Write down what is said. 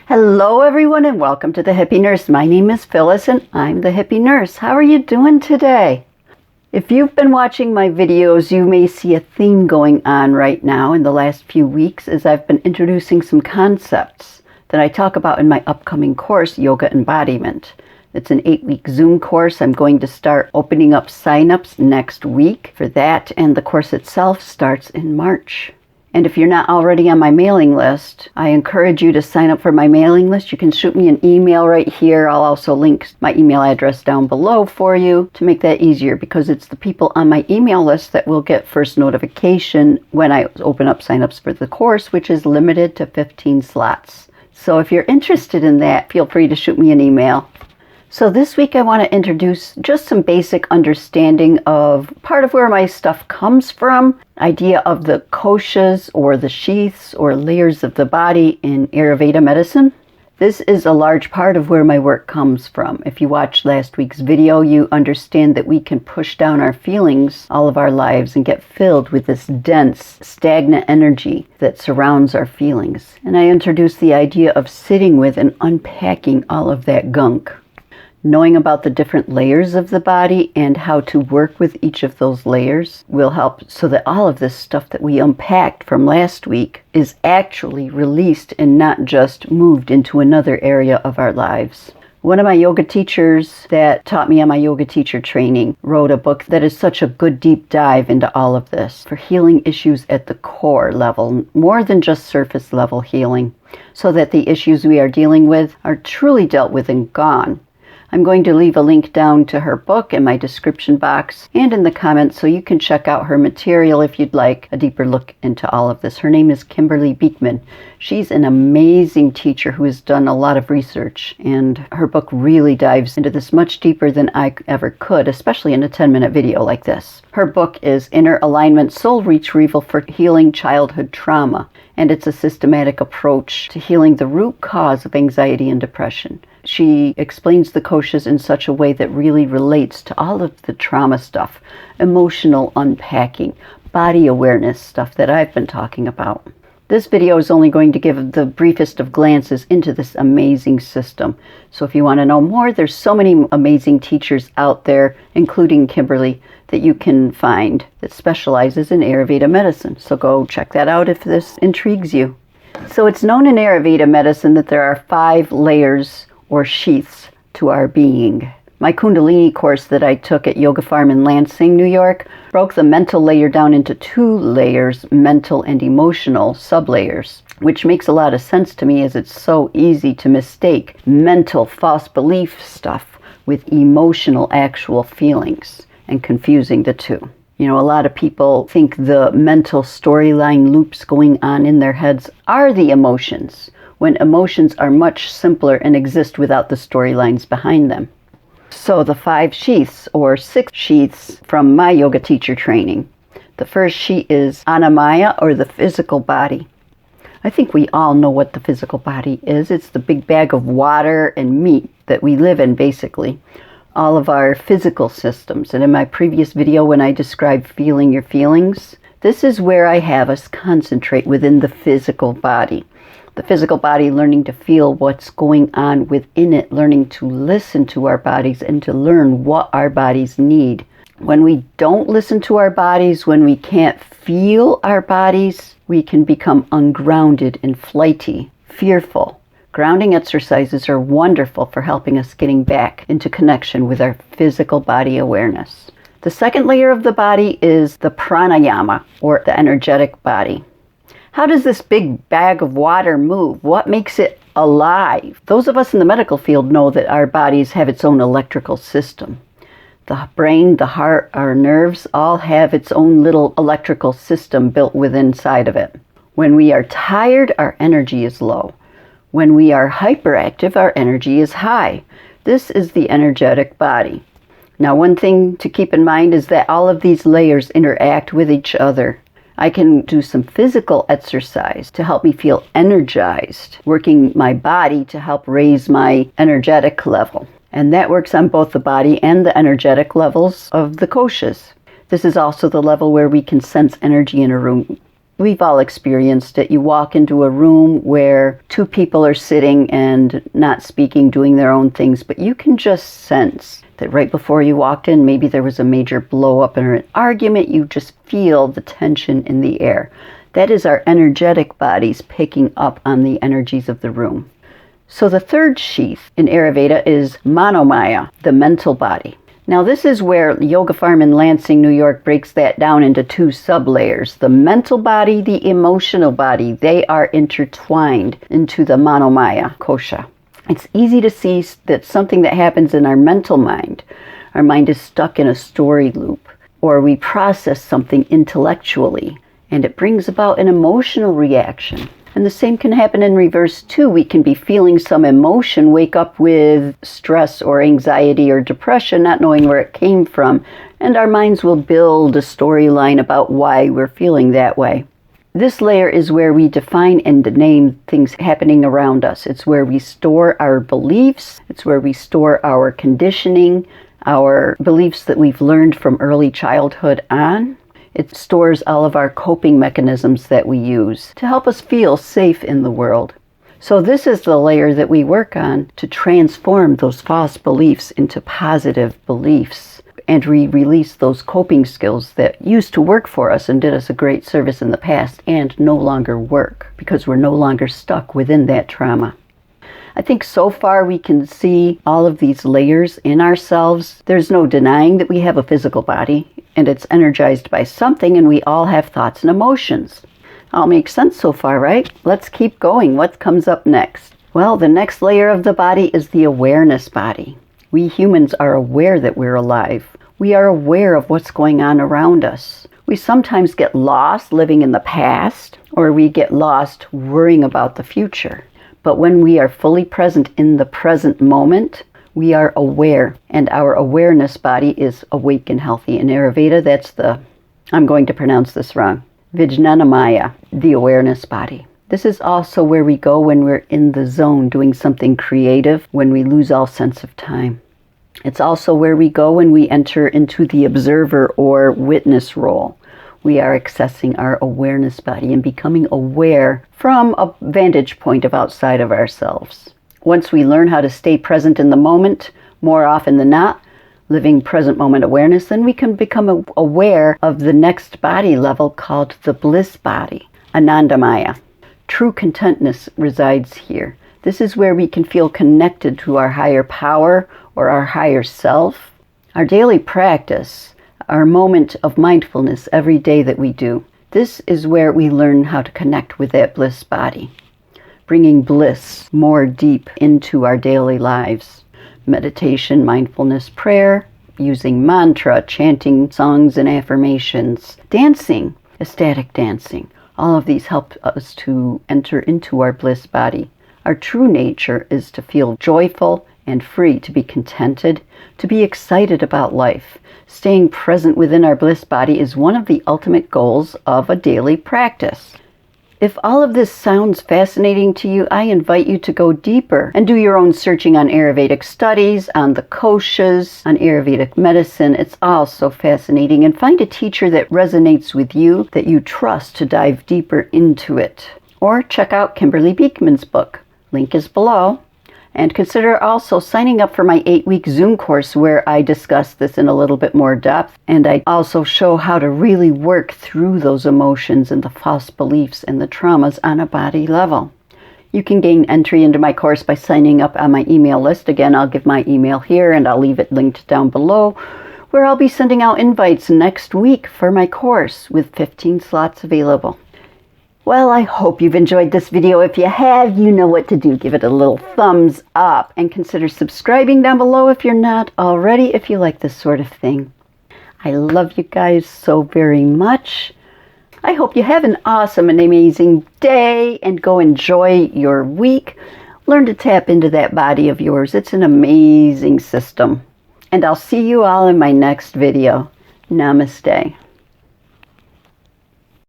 Hello everyone and welcome to the Hippy Nurse. My name is Phyllis and I'm the Hippy Nurse. How are you doing today? If you've been watching my videos, you may see a theme going on right now in the last few weeks as I've been introducing some concepts that I talk about in my upcoming course, Yoga Embodiment. It's an 8-week Zoom course. I'm going to start opening up signups next week for that, and the course itself starts in March. And if you're not already on my mailing list, I encourage you to sign up for my mailing list. You can shoot me an email right here. I'll also link my email address down below for you to make that easier, because it's the people on my email list that will get first notification when I open up signups for the course, which is limited to 15 slots. So if you're interested in that, feel free to shoot me an email. So this week I want to introduce just some basic understanding of part of where my stuff comes from, idea of the koshas or the sheaths or layers of the body in Ayurveda medicine. This is a large part of where my work comes from. If you watched last week's video, you understand that we can push down our feelings all of our lives and get filled with this dense, stagnant energy that surrounds our feelings. And I introduced the idea of sitting with and unpacking all of that gunk. Knowing about the different layers of the body and how to work with each of those layers will help so that all of this stuff that we unpacked from last week is actually released and not just moved into another area of our lives. One of my yoga teachers that taught me on my yoga teacher training wrote a book that is such a good deep dive into all of this for healing issues at the core level, more than just surface level healing, so that the issues we are dealing with are truly dealt with and gone. I'm going to leave a link down to her book in my description box and in the comments so you can check out her material if you'd like a deeper look into all of this. Her name is Kimberly Beekman. She's an amazing teacher who has done a lot of research, and her book really dives into this much deeper than I ever could, especially in a 10-minute video like this. Her book is Inner Alignment Soul Retrieval for Healing Childhood Trauma, and it's a systematic approach to healing the root cause of anxiety and depression. She explains the koshas in such a way that really relates to all of the trauma stuff, emotional unpacking, body awareness stuff that I've been talking about. This video is only going to give the briefest of glances into this amazing system. So if you want to know more, there's so many amazing teachers out there, including Kimberly, that you can find that specializes in Ayurveda medicine. So go check that out if this intrigues you. So it's known in Ayurveda medicine that there are 5 layers or sheaths to our being. My Kundalini course that I took at Yoga Farm in Lansing, New York, broke the mental layer down into 2 layers, mental and emotional sublayers, which makes a lot of sense to me as it's so easy to mistake mental false belief stuff with emotional actual feelings and confusing the two. You know, a lot of people think the mental storyline loops going on in their heads are the emotions, when emotions are much simpler and exist without the storylines behind them. So the 5 sheaths, or 6 sheaths from my yoga teacher training. The first sheath is Annamaya, or the physical body. I think we all know what the physical body is. It's the big bag of water and meat that we live in, basically. All of our physical systems. And in my previous video when I described feeling your feelings, this is where I have us concentrate within the physical body. The physical body, learning to feel what's going on within it, learning to listen to our bodies and to learn what our bodies need. When we don't listen to our bodies, when we can't feel our bodies, we can become ungrounded and flighty, fearful. Grounding exercises are wonderful for helping us getting back into connection with our physical body awareness. The second layer of the body is the pranayama, or the energetic body. How does this big bag of water move? What makes it alive? Those of us in the medical field know that our bodies have its own electrical system. The brain, the heart, our nerves all have its own little electrical system built within inside of it. When we are tired, our energy is low. When we are hyperactive, our energy is high. This is the energetic body. Now, one thing to keep in mind is that all of these layers interact with each other. I can do some physical exercise to help me feel energized, working my body to help raise my energetic level. And that works on both the body and the energetic levels of the koshas. This is also the level where we can sense energy in a room. We've all experienced it. You walk into a room where two people are sitting and not speaking, doing their own things, but you can just sense that right before you walked in, maybe there was a major blow up or an argument. You just feel the tension in the air. That is our energetic bodies picking up on the energies of the room. So the third sheath in Ayurveda is Manomaya, the mental body. Now this is where Yoga Farm in Lansing, New York breaks that down into two sub-layers. The mental body, the emotional body, they are intertwined into the Manomaya kosha. It's easy to see that something that happens in our mental mind, our mind is stuck in a story loop, or we process something intellectually, and it brings about an emotional reaction. And the same can happen in reverse too. We can be feeling some emotion, wake up with stress or anxiety or depression, not knowing where it came from, and our minds will build a storyline about why we're feeling that way. This layer is where we define and name things happening around us. It's where we store our beliefs. It's where we store our conditioning, our beliefs that we've learned from early childhood on. It stores all of our coping mechanisms that we use to help us feel safe in the world. So this is the layer that we work on to transform those false beliefs into positive beliefs. And we release those coping skills that used to work for us and did us a great service in the past and no longer work because we're no longer stuck within that trauma. I think so far we can see all of these layers in ourselves. There's no denying that we have a physical body and it's energized by something, and we all have thoughts and emotions. All makes sense so far, right? Let's keep going. What comes up next? Well, the next layer of the body is the awareness body. We humans are aware that we're alive. We are aware of what's going on around us. We sometimes get lost living in the past, or we get lost worrying about the future. But when we are fully present in the present moment, we are aware, and our awareness body is awake and healthy. In Ayurveda, that's I'm going to pronounce this wrong, Vijnanamaya, the awareness body. This is also where we go when we're in the zone doing something creative, when we lose all sense of time. It's also where we go when we enter into the observer or witness role. We are accessing our awareness body and becoming aware from a vantage point of outside of ourselves. Once we learn how to stay present in the moment, more often than not, living present moment awareness, then we can become aware of the next body level called the Bliss body, Anandamaya. True contentness resides here. This is where we can feel connected to our higher power or our higher self. Our daily practice, our moment of mindfulness every day that we do, this is where we learn how to connect with that bliss body, bringing bliss more deep into our daily lives. Meditation, mindfulness, prayer, using mantra, chanting songs and affirmations, dancing, ecstatic dancing. All of these help us to enter into our bliss body. Our true nature is to feel joyful and free, to be contented, to be excited about life. Staying present within our bliss body is one of the ultimate goals of a daily practice. If all of this sounds fascinating to you, I invite you to go deeper and do your own searching on Ayurvedic studies, on the Koshas, on Ayurvedic medicine. It's all so fascinating. And find a teacher that resonates with you, that you trust, to dive deeper into it. Or check out Kimberly Beekman's book. Link is below. And consider also signing up for my 8-week Zoom course where I discuss this in a little bit more depth. And I also show how to really work through those emotions and the false beliefs and the traumas on a body level. You can gain entry into my course by signing up on my email list. Again, I'll give my email here and I'll leave it linked down below, where I'll be sending out invites next week for my course with 15 slots available. Well, I hope you've enjoyed this video. If you have, you know what to do. Give it a little thumbs up and consider subscribing down below if you're not already, if you like this sort of thing. I love you guys so very much. I hope you have an awesome and amazing day and go enjoy your week. Learn to tap into that body of yours. It's an amazing system. And I'll see you all in my next video. Namaste.